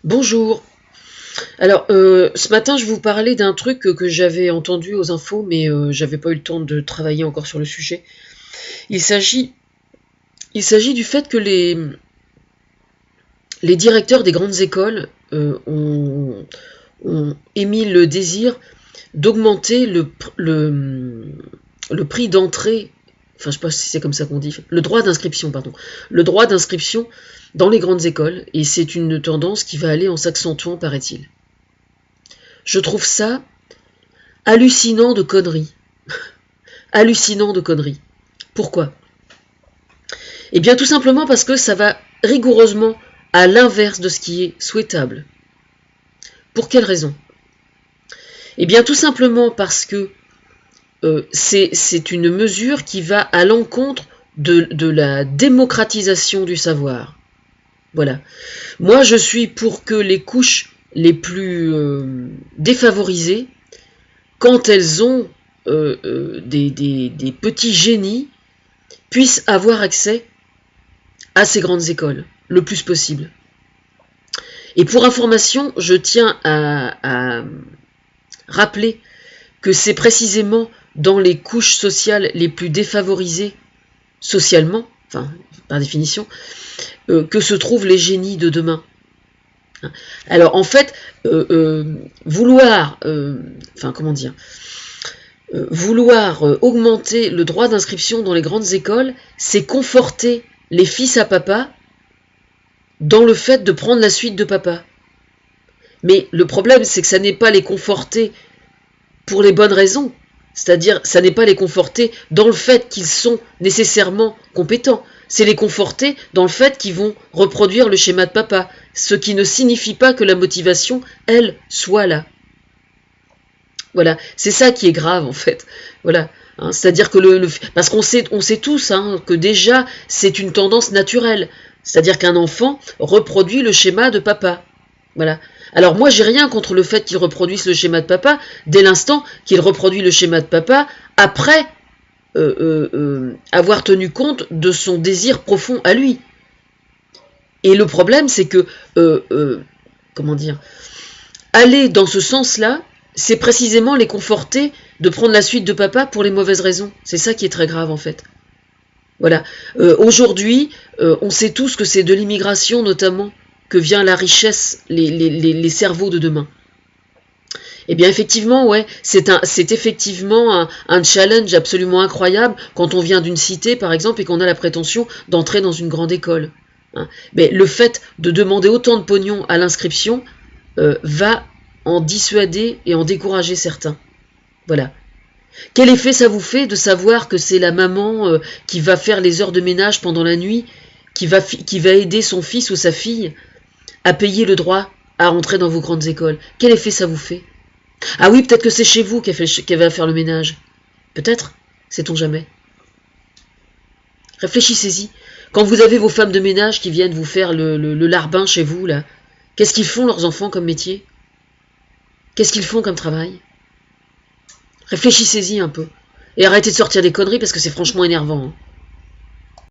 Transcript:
Bonjour. Alors, ce matin, je vous parlais d'un truc que j'avais entendu aux infos, mais j'avais pas eu le temps de travailler encore sur le sujet. Il s'agit, il s'agit du fait que les directeurs des grandes écoles ont émis le désir d'augmenter le prix d'entrée, enfin, je sais pas si c'est comme ça qu'on dit, le droit d'inscription, pardon, le droit d'inscription dans les grandes écoles, et c'est une tendance qui va aller en s'accentuant, paraît-il. Je trouve ça hallucinant de conneries. Hallucinant de conneries. Pourquoi? Eh bien tout simplement parce que ça va rigoureusement à l'inverse de ce qui est souhaitable. Pour quelle raison? Eh bien tout simplement parce que c'est une mesure qui va à l'encontre de la démocratisation du savoir. Voilà. Moi je suis pour que les couches les plus défavorisées, quand elles ont des petits génies, puissent avoir accès à ces grandes écoles le plus possible. Et pour information, je tiens à rappeler que c'est précisément dans les couches sociales les plus défavorisées socialement, enfin par définition, que se trouvent les génies de demain. Alors en fait, vouloir augmenter le droit d'inscription dans les grandes écoles, c'est conforter les fils à papa dans le fait de prendre la suite de papa. Mais le problème, c'est que ça n'est pas les conforter pour les bonnes raisons. C'est-à-dire, ça n'est pas les conforter dans le fait qu'ils sont nécessairement compétents. C'est les conforter dans le fait qu'ils vont reproduire le schéma de papa. Ce qui ne signifie pas que la motivation, elle, soit là. Voilà, c'est ça qui est grave en fait. Voilà, hein, c'est-à-dire que parce qu'on sait tous que déjà c'est une tendance naturelle. C'est-à-dire qu'un enfant reproduit le schéma de papa. Voilà. Alors moi j'ai rien contre le fait qu'il reproduise le schéma de papa dès l'instant qu'il reproduit le schéma de papa après avoir tenu compte de son désir profond à lui. Et le problème c'est que comment dire, aller dans ce sens-là, c'est précisément les conforter de prendre la suite de papa pour les mauvaises raisons. C'est ça qui est très grave en fait. Voilà. Aujourd'hui, on sait tous que c'est de l'immigration notamment que vient la richesse, les cerveaux de demain. Eh bien effectivement, ouais, c'est effectivement un challenge absolument incroyable quand on vient d'une cité par exemple et qu'on a la prétention d'entrer dans une grande école. Hein. Mais le fait de demander autant de pognon à l'inscription va en dissuader et en décourager certains. Voilà. Quel effet ça vous fait de savoir que c'est la maman qui va faire les heures de ménage pendant la nuit, qui va aider son fils ou sa fille à payer le droit à rentrer dans vos grandes écoles? Quel effet ça vous fait? Ah oui, peut-être que c'est chez vous qu'elle va faire le ménage. Peut-être, sait-on jamais. Réfléchissez-y. Quand vous avez vos femmes de ménage qui viennent vous faire le larbin chez vous, là, qu'est-ce qu'ils font leurs enfants comme métier? Qu'est-ce qu'ils font comme travail? Réfléchissez-y un peu. Et arrêtez de sortir des conneries parce que c'est franchement énervant. Hein.